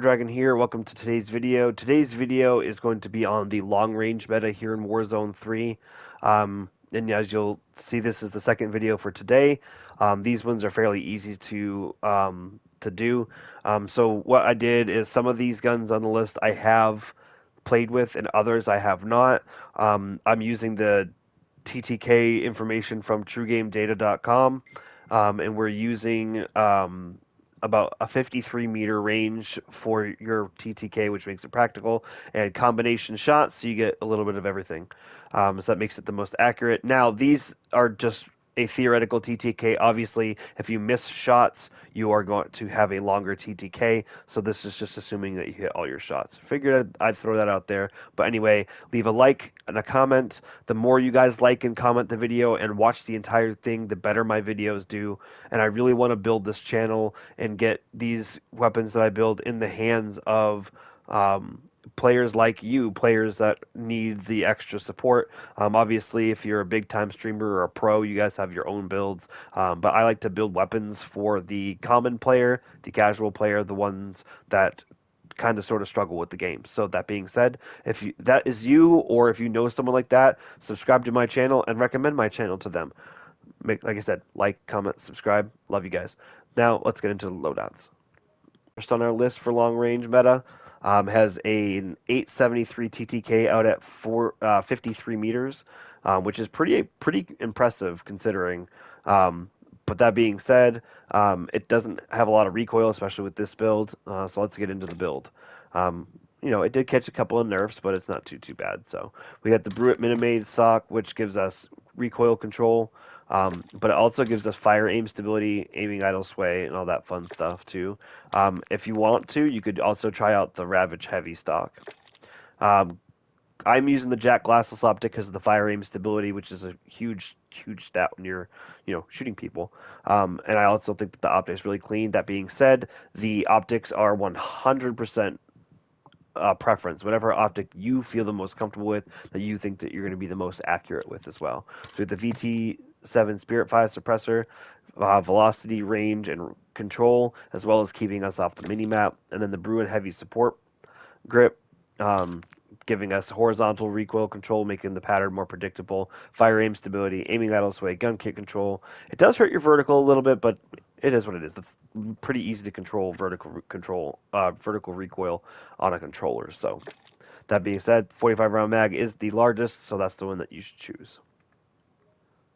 Dragon here. Welcome to today's video. Today's video is going to be on the long range meta here in Warzone 3. And as you'll see, this is the second video for today. These ones are fairly easy to do. So what I did is some of these guns on the list I have played with, and others I have not. I'm using the TTK information from TrueGameData.com, and we're using about a 53 meter range for your TTK, which makes it practical, and combination shots, so you get a little bit of everything. So that makes it the most accurate. Now, these are just a theoretical TTK. Obviously, if you miss shots, you are going to have a longer TTK. So this is just assuming that you hit all your shots. Figured I'd throw that out there. But anyway, leave a like and a comment. The more you guys like and comment the video and watch the entire thing, the better my videos do. And I really want to build this channel and get these weapons that I build in the hands of players like you, players that need the extra support. Obviously, if you're a big time streamer or a pro, you guys have your own builds. But I like to build weapons for the common player, the casual player, the ones that kind of sort of struggle with the game. So that being said, if that is you, or if you know someone like that, subscribe to my channel and recommend my channel to them. Like I said, like, comment, subscribe. Love you guys. Now let's get into the loadouts. First on our list for long range meta has an 873 TTK out at 53 meters, which is pretty impressive considering. Um, but that being said, it doesn't have a lot of recoil, especially with this build. So let's get into the build. Um, it did catch a couple of nerfs, but it's not too bad. So we got the Bruit Minimade stock, which gives us recoil control. But it also gives us fire aim stability, aiming idle sway, and all that fun stuff too. If you want to, you could also try out the Ravage Heavy stock. Um, I'm using the Jack Glassless optic because of the fire aim stability, which is a huge stat when you're, shooting people. And I also think that the optics really clean. That being said, the optics are 100% preference, whatever optic you feel the most comfortable with, that you think that you're going to be the most accurate with as well. So with the VT7 Spirit Fire suppressor, velocity, range, and control, as well as keeping us off the mini map, and then the Bruin Heavy support grip, um, giving us horizontal recoil control, making the pattern more predictable, fire aim stability, aiming idle sway, gun kick control. It does hurt your vertical a little bit, but it is what it is. It's pretty easy to control vertical recoil on a controller. So that being said, 45 round mag is the largest, so that's the one that you should choose.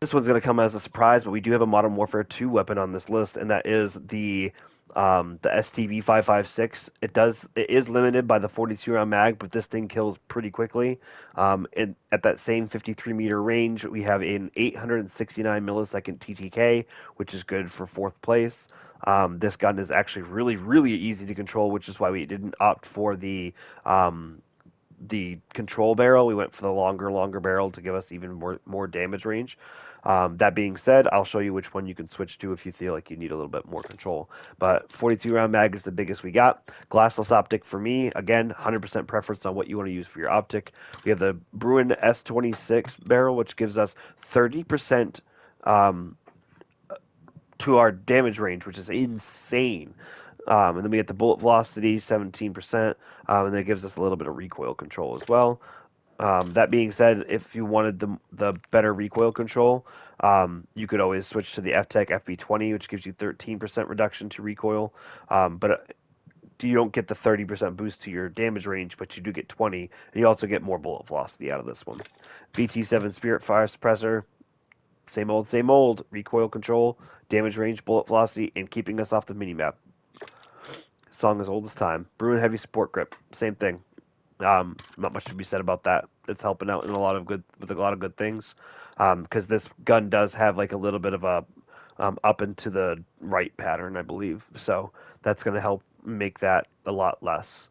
This one's going to come as a surprise, but we do have a Modern Warfare 2 weapon on this list, and that is the STV 556. It is limited by the 42 round mag, but this thing kills pretty quickly. At that same 53 meter range, we have an 869 millisecond TTK, which is good for fourth place. This gun is actually really easy to control, which is why we didn't opt for the control barrel. We went for the longer barrel to give us even more damage range. That being said, I'll show you which one you can switch to if you feel like you need a little bit more control. But 42 round mag is the biggest we got. Glassless optic for me, again, 100% preference on what you want to use for your optic. We have the Bruin S26 barrel, which gives us 30% to our damage range, which is insane. And then we get the bullet velocity, 17%, and that gives us a little bit of recoil control as well. That being said, if you wanted the better recoil control, you could always switch to the FTech FB20, which gives you 13% reduction to recoil. But you don't get the 30% boost to your damage range, but you do get 20, and you also get more bullet velocity out of this one. VT7 Spirit Fire Suppressor, same old, recoil control, damage range, bullet velocity, and keeping us off the minimap. Song as old as time. Bruin Heavy Support Grip, same thing. Not much to be said about that. It's helping out in a lot of good things. Because this gun does have like a little bit of a up and to the right pattern, I believe. So that's going to help make that a lot less.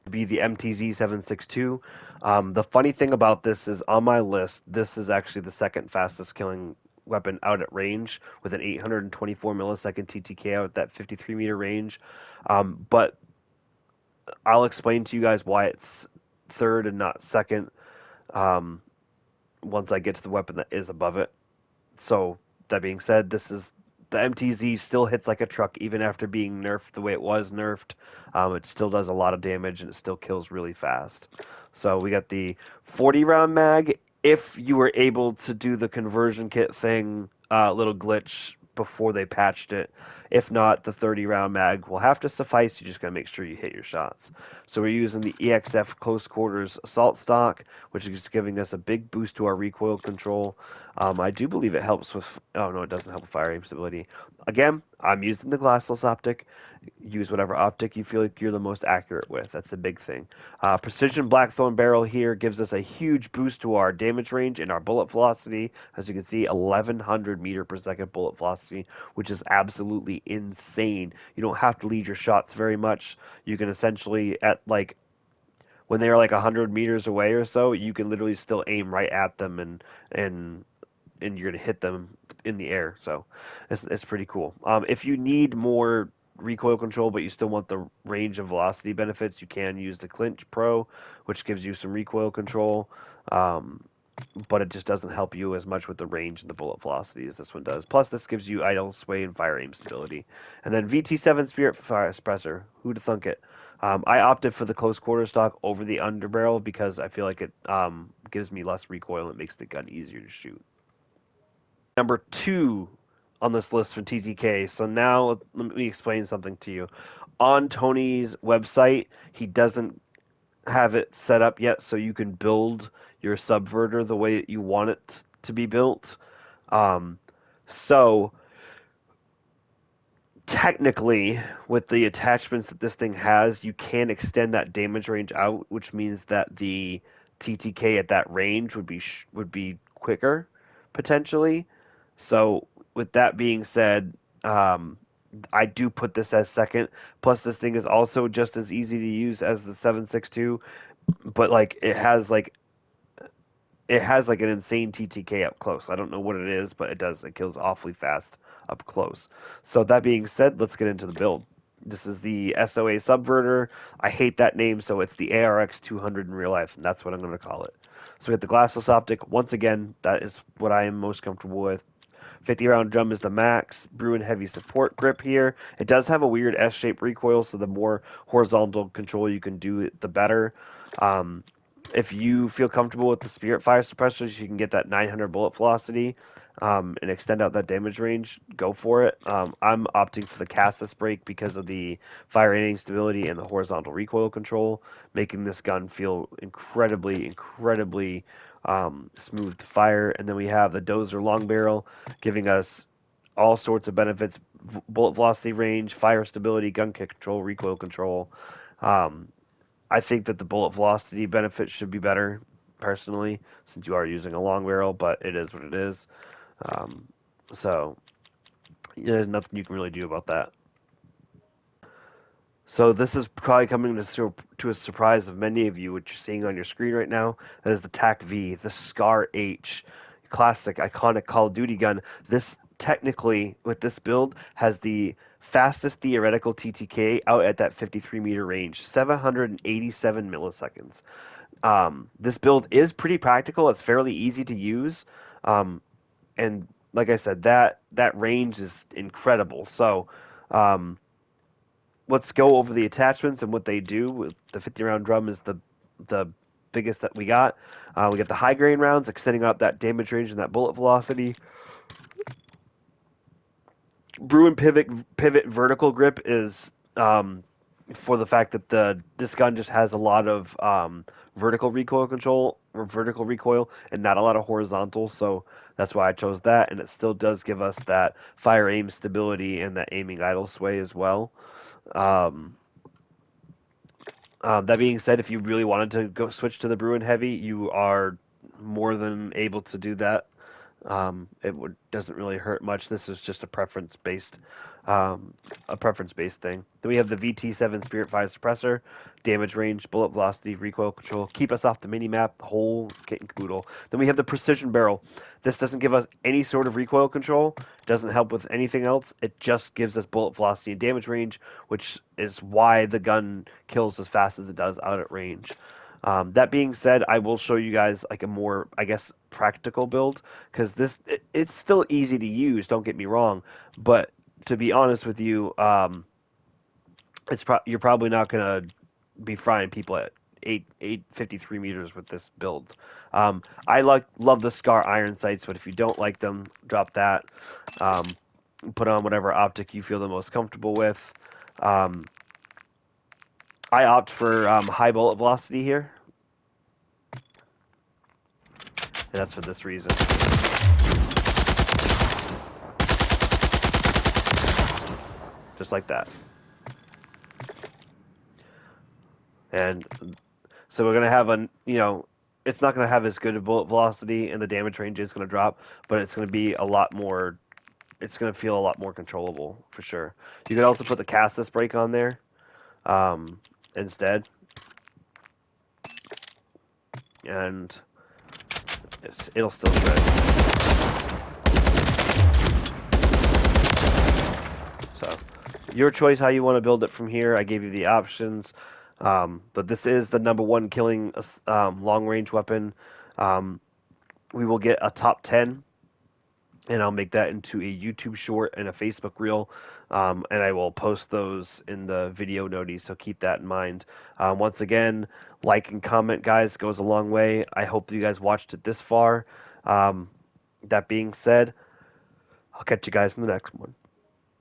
Be the MTZ 762. The funny thing about this is on my list, this is actually the second fastest killing weapon out at range with an 824 millisecond TTK out at that 53 meter range. But I'll explain to you guys why it's third and not second once I get to the weapon that is above it. So that being said, this is the MTZ still hits like a truck even after being nerfed the way it was nerfed. It still does a lot of damage and it still kills really fast. So we got the 40 round mag. If you were able to do the conversion kit thing, little glitch before they patched it. If not, the 30 round mag will have to suffice. You just gotta make sure you hit your shots. So we're using the EXF close quarters assault stock, which is giving us a big boost to our recoil control. I do believe it helps with. Oh no, it doesn't help with fire aim stability. Again, I'm using the glassless optic. Use whatever optic you feel like you're the most accurate with. That's the big thing. Precision Blackthorn barrel here gives us a huge boost to our damage range and our bullet velocity. As you can see, 1100 meter per second bullet velocity, which is absolutely insane. You don't have to lead your shots very much. You can essentially, at like when they are like 100 meters away or so, you can literally still aim right at them and and you're gonna hit them in the air. So it's pretty cool. If you need more recoil control, but you still want the range and velocity benefits, you can use the Clinch Pro, which gives you some recoil control. Um, but it just doesn't help you as much with the range and the bullet velocity as this one does. Plus, this gives you idle sway and fire aim stability. And then VT7 Spirit Fire Suppressor. Who'd have thunk it? I opted for the close quarter stock over the underbarrel because I feel like it gives me less recoil and it makes the gun easier to shoot. Number 2 on this list for TTK. So now let me explain something to you. On Tony's website, he doesn't have it set up yet so you can build your subverter the way that you want it to be built. Um, so technically, with the attachments that this thing has, you can extend that damage range out, which means that the TTK at that range would be quicker potentially. So with that being said, um, I do put this as second. Plus, this thing is also just as easy to use as the 7.62, but like it has like an insane TTK up close. I don't know what it is, but it does. It kills awfully fast up close. So that being said, let's get into the build. This is the SOA Subverter. I hate that name, so it's the ARX 200 in real life, and that's what I'm going to call it. So we have the glassless optic. Once again, that is what I am most comfortable with. 50 round drum is the max. Bruin heavy support grip here. It does have a weird S-shaped recoil, so the more horizontal control you can do, the better. Um, if you feel comfortable with the Spirit Fire suppressors, you can get that 900 bullet velocity and extend out that damage range. Go for it. I'm opting for the Cassis brake because of the fire aiming stability and the horizontal recoil control, making this gun feel incredibly smooth to fire. And then we have the Dozer long barrel, giving us all sorts of benefits: bullet velocity range, fire stability, gun kick control, recoil control. Um, I think that the bullet velocity benefit should be better, personally, since you are using a long barrel, but it is what it is. Um, so there's nothing you can really do about that. So this is probably coming to a surprise of many of you, which you're seeing on your screen right now. That is the TAC V, the Scar H, classic, iconic Call of Duty gun. This technically, with this build, has the fastest theoretical TTK out at that 53 meter range, 787 milliseconds. This build is pretty practical. It's fairly easy to use, um, and like I said, that range is incredible. So. Um, let's go over the attachments and what they do. The 50 round drum is the biggest that we got. We got the high grain rounds, extending out that damage range and that bullet velocity. Bruin pivot vertical grip is for the fact that this gun just has a lot of vertical recoil control or vertical recoil and not a lot of horizontal. So that's why I chose that, and it still does give us that fire aim stability and that aiming idle sway as well. Um, that being said, if you really wanted to go switch to the Bruin Heavy, you are more than able to do that. Doesn't really hurt much. This is just um, a preference based thing. Then we have the VT7 Spirit Fire Suppressor, damage range, bullet velocity, recoil control, keep us off the mini map, the whole kit and caboodle. Then we have the Precision Barrel. This doesn't give us any sort of recoil control. Doesn't help with anything else. It just gives us bullet velocity and damage range, which is why the gun kills as fast as it does out at range. That being said, I will show you guys like a more, I guess, practical build because it's still easy to use. Don't get me wrong, but to be honest with you, you're probably not gonna be frying people at 853 meters with this build. I love the Scar iron sights, but if you don't like them, drop that. Um, put on whatever optic you feel the most comfortable with. Um, I opt for high bullet velocity here, and that's for this reason. Just like that. And so we're gonna have it's not gonna have as good a bullet velocity, and the damage range is gonna drop, but it's gonna be a lot more. It's gonna feel a lot more controllable for sure. You could also put the castless brake on there um, instead, and it'll still shred. So your choice how you want to build it from here. I gave you the options, but this is the number one killing long range weapon. Um, we will get a top 10, and I'll make that into a YouTube short and a Facebook reel, and I will post those in the video notice, so keep that in mind. Once again, like and comment, guys, goes a long way. I hope that you guys watched it this far. That being said, I'll catch you guys in the next one.